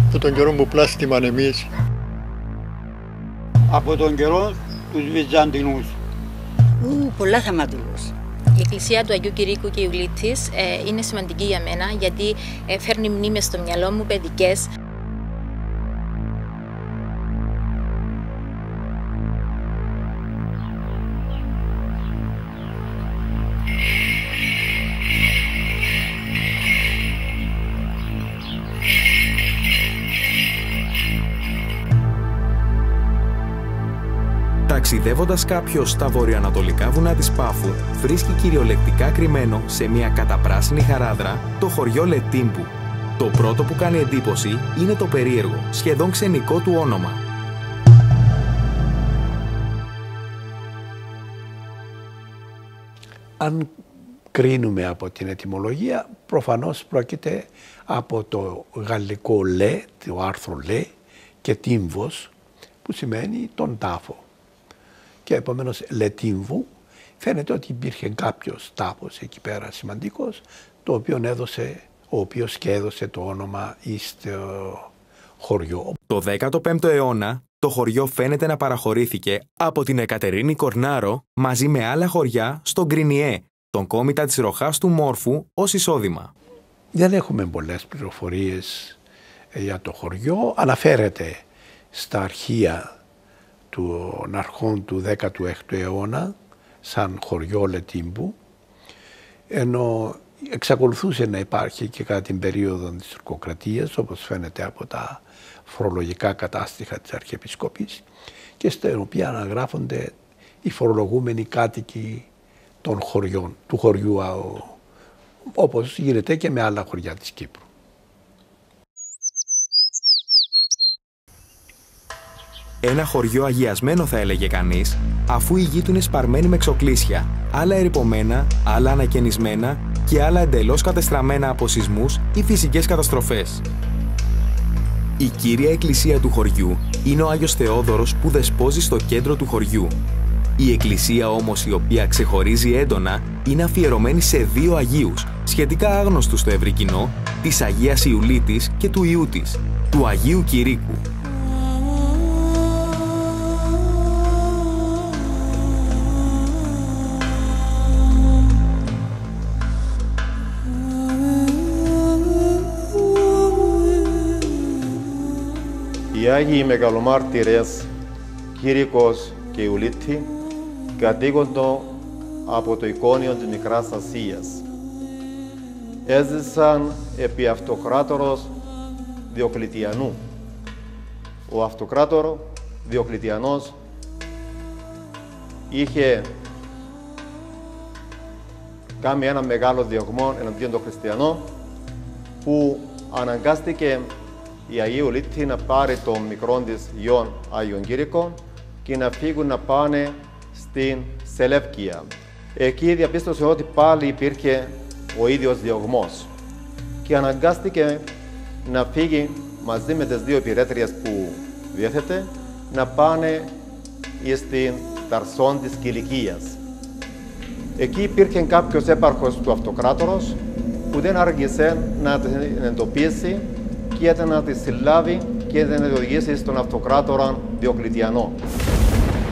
από τον καιρό που πλάστημαν εμείς. Από τον καιρό τους Βυζαντινούς. Πολλά θαυματουργούς. Η εκκλησία του Αγίου Κηρύκου και Ιουλίτης είναι σημαντική για μένα, γιατί φέρνει μνήμες στο μυαλό μου, παιδικές. Ταξιδεύοντας κάποιος στα βορειοανατολικά βουνά της Πάφου, βρίσκει κυριολεκτικά κρυμμένο σε μια καταπράσινη χαράδρα το χωριό Λετίμπου. Το πρώτο που κάνει εντύπωση είναι το περίεργο, σχεδόν ξενικό του όνομα. Αν κρίνουμε από την ετυμολογία, προφανώς πρόκειται από το γαλλικό «λε», το άρθρο «λε» και «τύμβος», που σημαίνει τον τάφο. Και επομένως Λετύμβου φαίνεται ότι υπήρχε κάποιος τάφος εκεί πέρα σημαντικός, ο οποίος και έδωσε το όνομα στο χωριό. Το 15ο αιώνα το χωριό φαίνεται να παραχωρήθηκε από την Εκατερίνη Κορνάρο μαζί με άλλα χωριά στον Γκρινιέ, τον κόμητα της Ροχάς του Μόρφου, ως εισόδημα. Δεν έχουμε πολλές πληροφορίες για το χωριό. Αναφέρεται στα αρχεία των αρχών του 16ου αιώνα σαν χωριό Λετύμπου, ενώ εξακολουθούσε να υπάρχει και κατά την περίοδο της τουρκοκρατίας, όπως φαίνεται από τα φορολογικά κατάστοιχα της Αρχιεπισκοπής, και στα οποία αναγράφονται οι φορολογούμενοι κάτοικοι των χωριών, του χωριού, όπως γίνεται και με άλλα χωριά της Κύπρου. Ένα χωριό αγιασμένο, θα έλεγε κανείς, αφού η γη του είναι σπαρμένη με εξοκλήσια, άλλα ερειπωμένα, άλλα ανακαινισμένα και άλλα εντελώς κατεστραμμένα από σεισμούς ή φυσικές καταστροφές. Η κύρια εκκλησία του χωριού είναι ο Άγιος Θεόδωρος, που δεσπόζει στο κέντρο του χωριού. Η εκκλησία όμως, η οποία ξεχωρίζει έντονα, είναι αφιερωμένη σε δύο Αγίους, σχετικά άγνωστους στο ευρύ κοινό, της Αγίας Ιουλίτης και του Ιού της, του Αγίου Κηρύκου. Οι Άγιοι Μεγαλομάρτυρες Κήρυκος και Ιουλίτη κατοίκοντο από το εικόνιο της Μικράς Ασίας. Έζησαν επί Αυτοκράτορος Διοκλητιανού. Ο Αυτοκράτορο Διοκλητιανός είχε κάνει ένα μεγάλο διωγμό εναντίον των χριστιανών, που αναγκάστηκε η Αγία Ιουλίτη να πάρει τον μικρό της γιον Άγιον Κήρυκο και να φύγουν να πάνε στην Σελεύκια. Εκεί διαπίστωσε ότι πάλι υπήρχε ο ίδιος διωγμός και αναγκάστηκε να φύγει μαζί με τις δύο υπηρέτριες που διέθετε να πάνε στην Ταρσόν της Κιλικίας. Εκεί υπήρχε κάποιος έπαρχος του Αυτοκράτορος που δεν άργησε να την εντοπίσει και να τη συλλάβει και να την οδηγήσει στον Αυτοκράτορα Διοκλητιανό.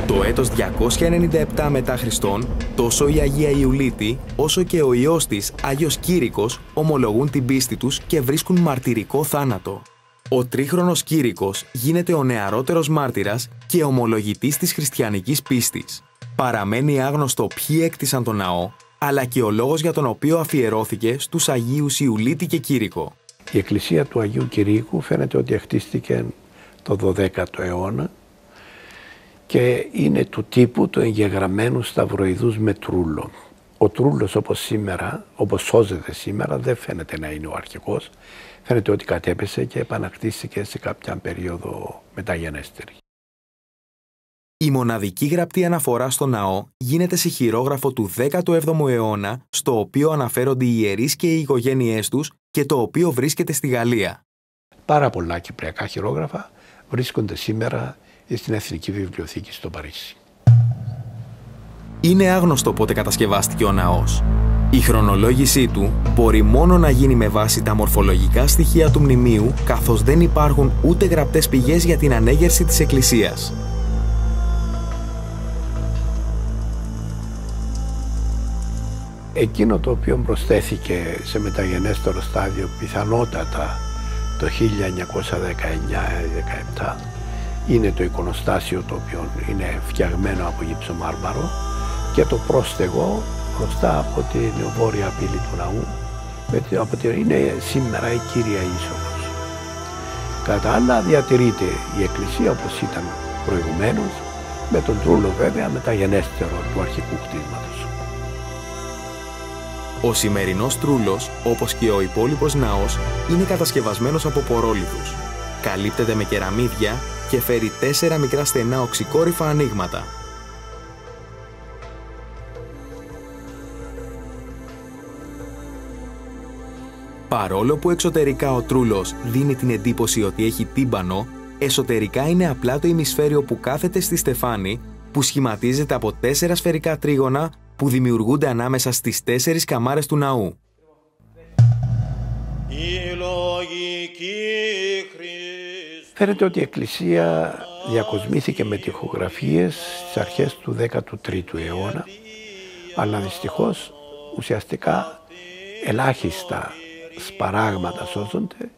Το έτος 297 μετά Χριστόν, τόσο η Αγία Ιουλίτη όσο και ο ιός της, Άγιος Κήρυκος, ομολογούν την πίστη τους και βρίσκουν μαρτυρικό θάνατο. Ο τρίχρονος Κήρυκος γίνεται ο νεαρότερος μάρτυρας και ομολογητής της χριστιανικής πίστης. Παραμένει άγνωστο ποιοι έκτισαν τον ναό, αλλά και ο λόγος για τον οποίο αφιερώθηκε στους Αγίους Ιουλίτη και Κήρυκο. Η εκκλησία του Αγίου Κηρύκου φαίνεται ότι χτίστηκε το 12ο αιώνα και είναι του τύπου του εγγεγραμμένου σταυροειδούς με τρούλο. Ο τρούλος όπως σώζεται σήμερα, δεν φαίνεται να είναι ο αρχικός. Φαίνεται ότι κατέπεσε και επανακτήθηκε σε κάποια περίοδο μεταγενέστερη. Η μοναδική γραπτή αναφορά στο ναό γίνεται σε χειρόγραφο του 17ου αιώνα, στο οποίο αναφέρονται οι ιερείς και οι οικογένειές τους και το οποίο βρίσκεται στη Γαλλία. Πάρα πολλά κυπριακά χειρόγραφα βρίσκονται σήμερα στην Εθνική Βιβλιοθήκη στο Παρίσι. Είναι άγνωστο πότε κατασκευάστηκε ο ναός. Η χρονολόγησή του μπορεί μόνο να γίνει με βάση τα μορφολογικά στοιχεία του μνημείου, καθώς δεν υπάρχουν ούτε γραπτές πηγές για την ανέγερση της εκκλησίας. Εκείνο το οποίο προσθέθηκε σε μεταγενέστερο στάδιο πιθανότατα το 1919-17 είναι το εικονοστάσιο, το οποίο είναι φτιαγμένο από γύψο μάρμαρο, και το πρόστεγο μπροστά από την βόρεια πύλη του ναού, είναι σήμερα η κύρια είσοδος. Κατά άλλα διατηρείται η εκκλησία όπως ήταν προηγουμένως, με τον τρούλο βέβαια μεταγενέστερο του αρχικού κτίσματος. Ο σημερινός τρούλος, όπως και ο υπόλοιπος ναός, είναι κατασκευασμένος από πορόλιθους. Καλύπτεται με κεραμίδια και φέρει 4 μικρά στενά οξυκόρυφα ανοίγματα. Παρόλο που εξωτερικά ο τρούλος δίνει την εντύπωση ότι έχει τύμπανο, εσωτερικά είναι απλά το ημισφαίριο που κάθεται στη στεφάνη, που σχηματίζεται από 4 σφαιρικά τρίγωνα που δημιουργούνται ανάμεσα στις 4 καμάρες του ναού. Φαίνεται ότι η εκκλησία διακοσμήθηκε με τοιχογραφίες στις αρχές του 13ου αιώνα, αλλά δυστυχώς ουσιαστικά ελάχιστα σπαράγματα σώζονται,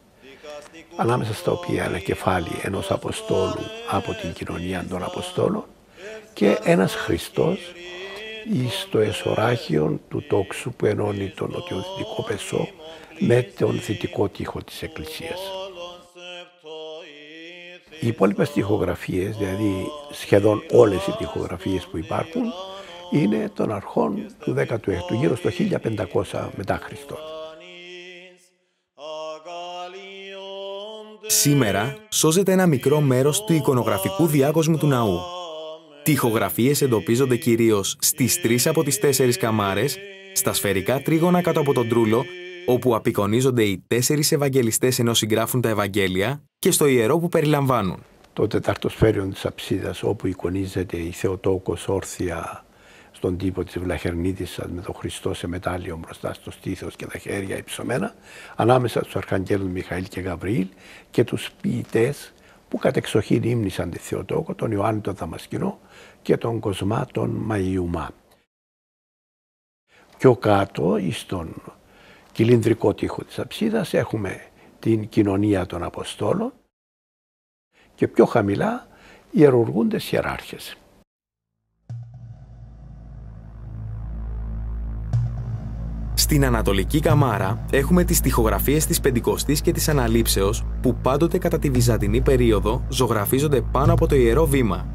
ανάμεσα στα οποία ένα κεφάλι ενός Αποστόλου από την κοινωνία των Αποστόλων και ένας Χριστός στο εσωράχιον του τόξου που ενώνει τον νοτιοδυτικό Πεσό με τον δυτικό τοίχο της εκκλησίας. Οι υπόλοιπες τοιχογραφίες, δηλαδή σχεδόν όλες οι τοιχογραφίες που υπάρχουν, είναι των αρχών του 16ου, γύρω στο 1500 μετά Χριστό. Σήμερα σώζεται ένα μικρό μέρος του εικονογραφικού διάκοσμου του ναού. Τοιχογραφίες εντοπίζονται κυρίως στις 3 από τις 4 καμάρες, στα σφαιρικά τρίγωνα κάτω από τον τρούλο, όπου απεικονίζονται οι 4 Ευαγγελιστές ενώ συγγράφουν τα Ευαγγέλια, και στο ιερό που περιλαμβάνουν. Το τεταρτοσφαίριον της αψίδας, όπου εικονίζεται η Θεοτόκος όρθια στον τύπο της Βλαχερνίδισσας με τον Χριστό σε μετάλλιο μπροστά στο στήθος και τα χέρια υψωμένα, ανάμεσα στους Αρχαγγέλους Μιχαήλ και Γαβριήλ και τους ποιητές που κατεξοχήν ύμνησαν τη Θεοτόκο, τον Ιωάννη τον Δαμασκηνό και τον Κοσμά τον Μαϊουμά. Πιο κάτω, στον κυλινδρικό τοίχο της αψίδας, έχουμε την κοινωνία των Αποστόλων και πιο χαμηλά ιερουργούντες ιεράρχες. Στην Ανατολική καμάρα έχουμε τις τοιχογραφίες της Πεντηκοστής και της Αναλήψεως, που πάντοτε κατά τη Βυζαντινή περίοδο ζωγραφίζονται πάνω από το Ιερό Βήμα.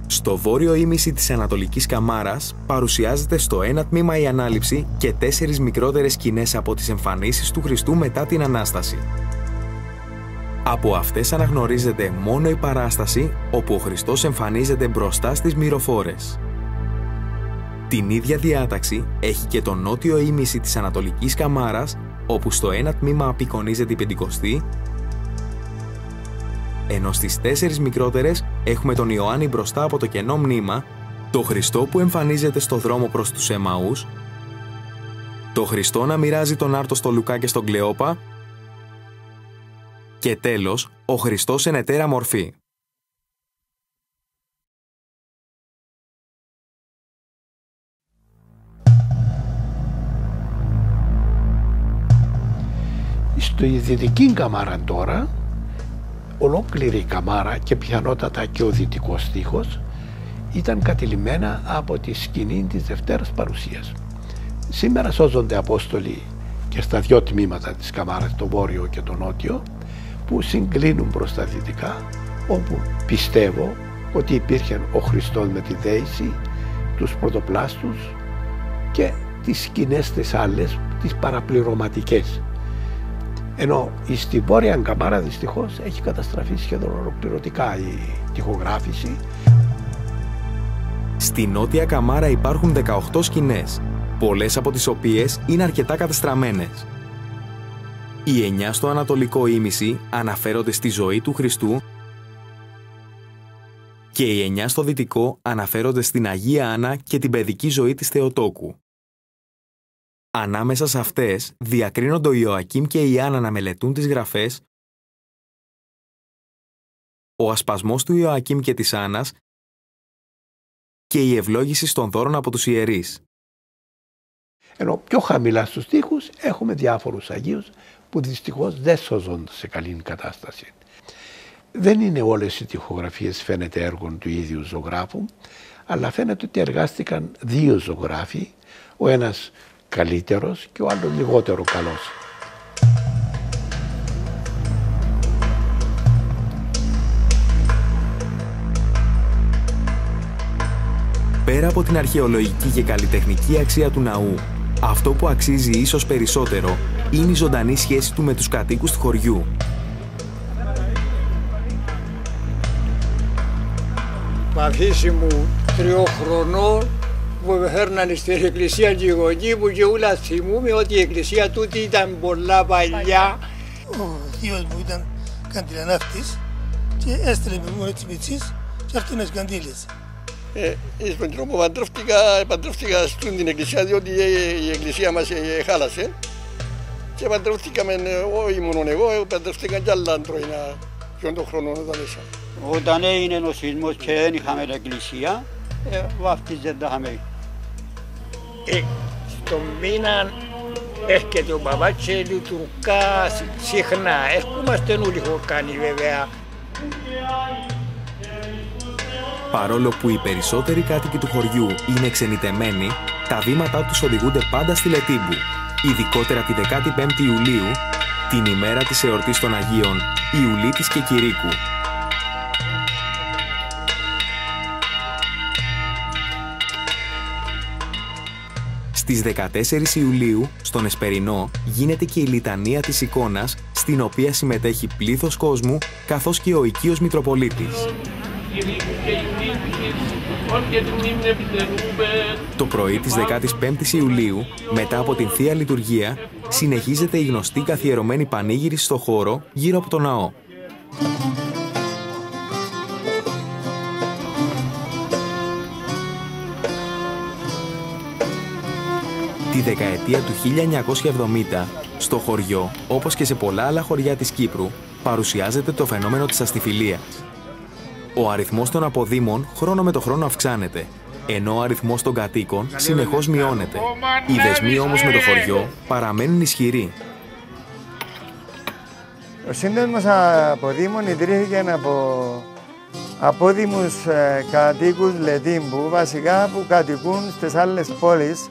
Στο βόρειο ήμισυ της Ανατολικής καμάρας παρουσιάζεται στο ένα τμήμα η Ανάληψη και 4 μικρότερες σκηνές από τις εμφανίσεις του Χριστού μετά την Ανάσταση. Από αυτές αναγνωρίζεται μόνο η παράσταση, όπου ο Χριστός εμφανίζεται μπροστά στις μυροφόρες. Την ίδια διάταξη έχει και το νότιο ήμισυ της Ανατολικής καμάρας, όπου στο ένα τμήμα απεικονίζεται η Πεντηκοστή, ενώ στις 4 μικρότερες έχουμε τον Ιωάννη μπροστά από το κενό μνήμα, το Χριστό που εμφανίζεται στο δρόμο προς τους Εμαούς, το Χριστό να μοιράζει τον άρτο στο Λουκά και στον Κλεόπα και τέλος ο Χριστός εν ετέρα μορφή. Στη δυτική καμάρα τώρα, ολόκληρη η καμάρα και πιθανότατα και ο δυτικός τοίχος ήταν κατηλημμένα από τη σκηνή της Δευτέρας Παρουσίας. Σήμερα σώζονται Απόστολοι και στα 2 τμήματα της καμάρας, το βόρειο και το νότιο, που συγκλίνουν προς τα δυτικά, όπου πιστεύω ότι υπήρχε ο Χριστός με τη δέηση, τους πρωτοπλάστους και τις σκηνές τις άλλες, τις παραπληρωματικές. Ενώ στη βόρεια καμάρα δυστυχώς έχει καταστραφεί σχεδόν ολοκληρωτικά η τοιχογράφηση. Στη νότια καμάρα υπάρχουν 18 σκηνές, πολλές από τις οποίες είναι αρκετά κατεστραμμένες. Οι 9 στο ανατολικό ήμισυ αναφέρονται στη ζωή του Χριστού και οι 9 στο δυτικό αναφέρονται στην Αγία Άννα και την παιδική ζωή της Θεοτόκου. Ανάμεσα σε αυτές διακρίνονται ο Ιωακήμ και η Άννα να μελετούν τις γραφές, ο ασπασμός του Ιωακήμ και της Άννας και η ευλόγηση των δώρων από τους ιερείς. Ενώ πιο χαμηλά στους στίχους έχουμε διάφορους Αγίους που δυστυχώς δεν σώζονται σε καλή κατάσταση. Δεν είναι όλες οι τοιχογραφίες φαίνεται έργων του ίδιου ζωγράφου, αλλά φαίνεται ότι εργάστηκαν δύο ζωγράφοι, ο ένας καλύτερος και ο άλλος λιγότερο καλός. Πέρα από την αρχαιολογική και καλλιτεχνική αξία του ναού, αυτό που αξίζει ίσως περισσότερο είναι η ζωντανή σχέση του με τους κατοίκους του χωριού. Μαθήσει μου 3 χρονών που με φέρνανε στην εκκλησία και οι γονείς μου και όλα θυμούμαι ότι η εκκλησία τούτη ήταν πολλά παλιά. Ο θείος μου ήταν καντιλανάφτης και έστειλε με μόνο τις μητσίες και αυτές καντήλες. Στον τρόπο παντρεύτηκα στην εκκλησία διότι η εκκλησία μας χάλασε και παντρεύτηκαμε όχι μόνο εγώ, παντρεύτηκαν κι άλλα αντρώινα ποιον των χρόνων εδώ μέσα. Όταν έγινε ο σεισμός και δεν είχαμε εκκλησία, βαφτίζενταμε. Στον μήνα έρχεται ο μπαμπάς και λειτουργά συχνά. Έρχομαστε όλοι χορκάνοι βέβαια. Παρόλο που οι περισσότεροι κάτοικοι του χωριού είναι ξενιτεμένοι, τα βήματά τους οδηγούνται πάντα στη Λετύμπου, ειδικότερα τη 15η Ιουλίου, την ημέρα της εορτής των Αγίων Ιουλίτης και Κηρύκου. Στις 14 Ιουλίου, στον Εσπερινό, γίνεται και η λιτανία της εικόνας, στην οποία συμμετέχει πλήθος κόσμου, καθώς και ο οικείος Μητροπολίτης. Το πρωί της 15ης Ιουλίου, μετά από την Θεία Λειτουργία, συνεχίζεται η γνωστή καθιερωμένη πανήγυρη στο χώρο γύρω από το ναό. Τη δεκαετία του 1970, στο χωριό, όπως και σε πολλά άλλα χωριά της Κύπρου, παρουσιάζεται το φαινόμενο της αστιφιλίας. Ο αριθμός των αποδήμων χρόνο με το χρόνο αυξάνεται, ενώ ο αριθμός των κατοίκων συνεχώς μειώνεται. Οι δεσμοί όμως με το χωριό παραμένουν ισχυροί. Ο Σύνδεσμος Αποδήμων ιδρύθηκε από απόδημους κατοίκους Λετύμπου, βασικά που κατοικούν στις άλλες πόλεις,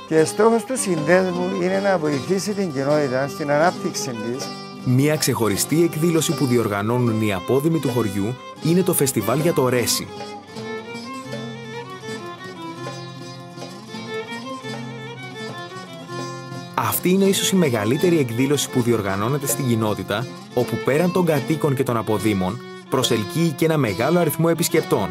και στόχος του συνδέσμου είναι να βοηθήσει την κοινότητα στην ανάπτυξη της. Μία ξεχωριστή εκδήλωση που διοργανώνουν οι απόδημοι του χωριού είναι το φεστιβάλ για το Ρέσι. Αυτή είναι ίσως η μεγαλύτερη εκδήλωση που διοργανώνεται στην κοινότητα, όπου πέραν των κατοίκων και των αποδήμων, προσελκύει και ένα μεγάλο αριθμό επισκεπτών.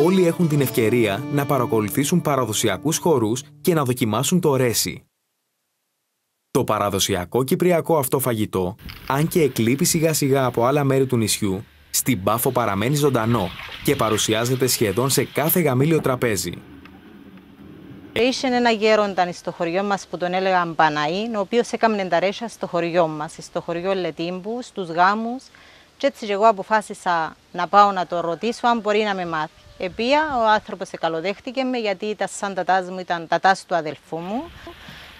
Όλοι έχουν την ευκαιρία να παρακολουθήσουν παραδοσιακούς χορούς και να δοκιμάσουν το Ρέσι. Το παραδοσιακό κυπριακό αυτό φαγητό, αν και εκλείπει σιγά σιγά από άλλα μέρη του νησιού, στην Πάφο παραμένει ζωντανό και παρουσιάζεται σχεδόν σε κάθε γαμήλιο τραπέζι. Είχε ένα γέροντα στο χωριό μας που τον έλεγαν Παναή, ο οποίος έκαμε τα ρέσια στο χωριό μας, στο χωριό Λετύμπου, στους γάμους, και έτσι εγώ αποφάσισα να πάω να το ρωτήσω αν μπορεί να με μάθει. Επία, ο άνθρωπος καλοδέχτηκε με, γιατί τα σαν τατάς μου ήταν τατάς του αδελφού μου,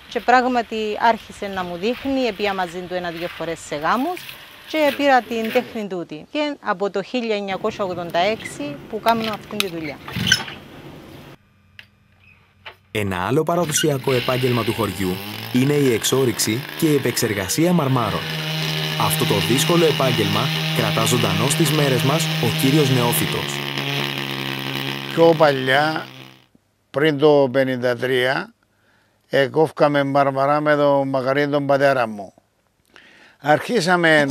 και πράγματι άρχισε να μου δείχνει, επία μαζί του 1-2 φορές σε γάμους και πήρα την τέχνη τούτη. Και από το 1986 που κάνω αυτή τη δουλειά. Ένα άλλο παραδοσιακό επάγγελμα του χωριού είναι η εξόρυξη και η επεξεργασία μαρμάρων. Αυτό το δύσκολο επάγγελμα κρατά ζωντανό στις μέρες μας ο κύριος Νεόφυτος. Πιο παλιά, πριν το 1953, εκόφκαμε μαρμαρά με τον Μακαρίνη τον πατέρα μου. Αρχίσαμε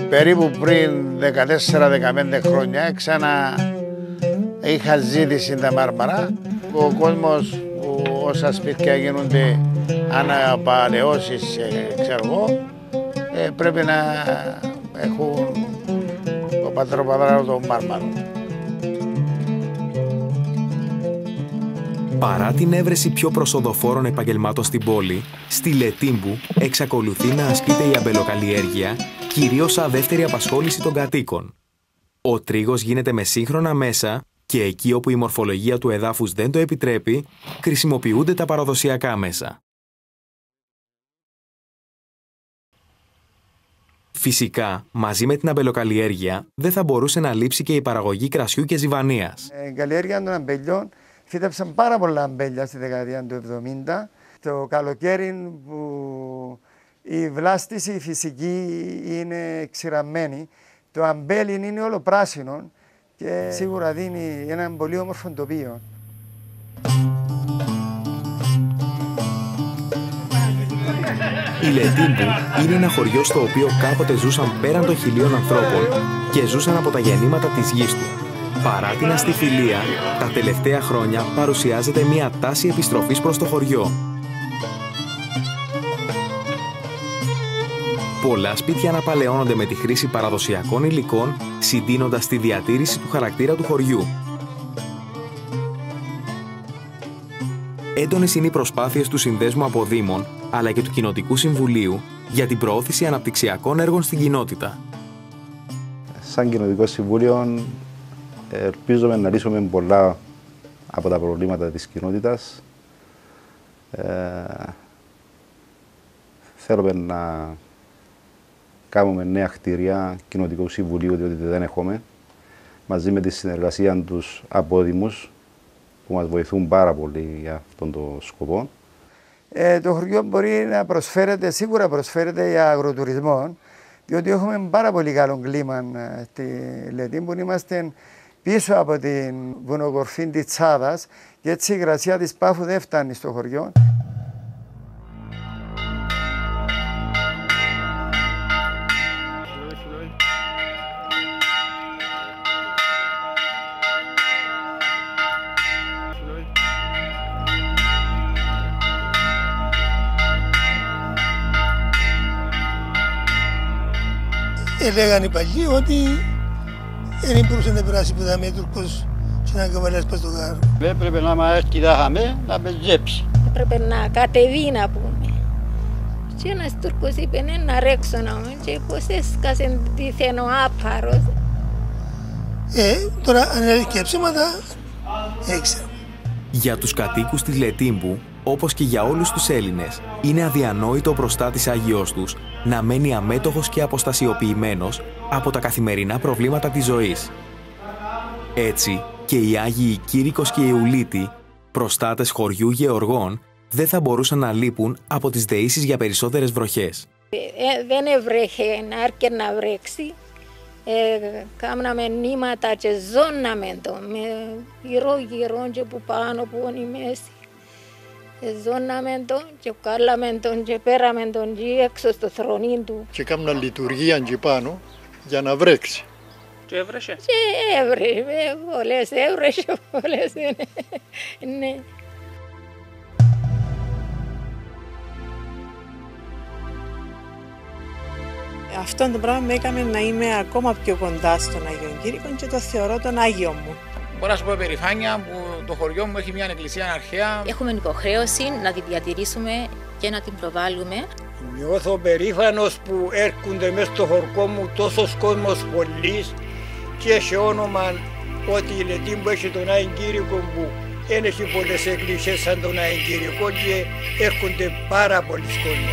περίπου πριν 14-15 χρόνια, ξανά είχα ζήτηση τα μάρμαρα. Ο κόσμος, όσα σπίτια γίνονται αναπαλαιώσεις, ξέρω εγώ, πρέπει να έχουν το πατροπαδράδο των μάρμαρων. Παρά την έβρεση πιο προσοδοφόρων επαγγελμάτων στην πόλη, στη Λετύμπου εξακολουθεί να ασκείται η αμπελοκαλλιέργεια, κυρίως σαν δεύτερη απασχόληση των κατοίκων. Ο τρίγος γίνεται με σύγχρονα μέσα και εκεί όπου η μορφολογία του εδάφους δεν το επιτρέπει, χρησιμοποιούνται τα παραδοσιακά μέσα. Φυσικά, μαζί με την αμπελοκαλλιέργεια, δεν θα μπορούσε να λείψει και η παραγωγή κρασιού και ζιβανίας. Η καλλιέργεια των αμπελιών φύτεψαν πάρα πολλά αμπέλια στη δεκαετία του 70. Το καλοκαίρι που η βλάστηση φυσική είναι ξηραμένη, το αμπέλι είναι όλο πράσινο και σίγουρα δίνει ένα πολύ όμορφο τοπίο. Η Λετύμπου είναι ένα χωριό στο οποίο κάποτε ζούσαν πέραν των 1.000 ανθρώπων και ζούσαν από τα γεννήματα της γης του. Παρά την αστιφιλία, τα τελευταία χρόνια παρουσιάζεται μια τάση επιστροφής προς το χωριό. Πολλά σπίτια αναπαλαιώνονται με τη χρήση παραδοσιακών υλικών, συντείνοντας τη διατήρηση του χαρακτήρα του χωριού. Έντονες είναι οι προσπάθειες του Συνδέσμου Αποδήμων, αλλά και του Κοινοτικού Συμβουλίου για την προώθηση αναπτυξιακών έργων στην κοινότητα. Σαν Κοινοτικό Συμβούλιο, ελπίζουμε να λύσουμε πολλά από τα προβλήματα της κοινότητας. Θέλουμε να κάνουμε νέα κτίρια Κοινοτικού Συμβουλίου, διότι δεν έχουμε, μαζί με τη συνεργασία τους απόδημους, που μας βοηθούν πάρα πολύ για αυτόν τον σκοπό. Το χωριό μπορεί να προσφέρεται, σίγουρα προσφέρεται για αγροτουρισμό, διότι έχουμε πάρα πολύ καλό κλίμα στη Λετύμπου. Είμαστε πίσω από την βουνοκορφή της Τσάδας και έτσι η υγρασία της Πάφου δεν φτάνει στο χωριό. Έλεγαν οι παλιοί ότι δεν μπορούσε να περάσει που ήταν Τούρκος και να καβαλιάσει πας στο γάρο. Έπρεπε να μας κοιτάχαμε να πεζέψει. Έπρεπε να κατεβεί να πούμε. Και ένας Τούρκος είπε να ρέξω να μου και πως έσκασε δίθεν ο άπαρος. Τώρα αν είναι και ψέματα, έξερα. Για τους κατοίκους της Λετύμπου, όπως και για όλους τους Έλληνες, είναι αδιανόητο ο προστάτης Άγιος τους να μένει αμέτωχος και αποστασιοποιημένος από τα καθημερινά προβλήματα της ζωής. Έτσι και οι Άγιοι Κήρυκος και Ιουλίτη, προστάτες χωριού Γεωργών, δεν θα μπορούσαν να λείπουν από τις δεήσεις για περισσότερες βροχές. Δεν έβρεχε να έρχεται να βρέξει. Κάμναμε νήματα και ζώναμε το με γύρω και που πάνω που είναι η μέση. Ζώναμε τον και κάλαμε τον και πέραμε τον και έξω στο θρονί του. Και κάμναν λειτουργία και πάνω για να βρέξει. Και έβρεσε. Και έβρεσε, πολλές έβρεσε, πολλές ναι. Αυτό το πράγμα με έκανε να είμαι ακόμα πιο κοντά στον Άγιο Κήρυκο και το θεωρώ τον Άγιο μου. Μπορώ να σου πω περηφάνεια που το χωριό μου έχει μια εκκλησία αρχαία. Έχουμε υποχρέωση να τη διατηρήσουμε και να την προβάλλουμε. Νιώθω περήφανος που έρχονται μέσα στο χωριό μου τόσος κόσμος πολλής και έχει όνομα ότι η Λετύμπου έχει τον Άγιο Κήρυκο που δεν έχει πολλές εκκλησίες σαν τον Άγιο Κήρυκο και έρχονται πάρα πολλοί κόσμοι.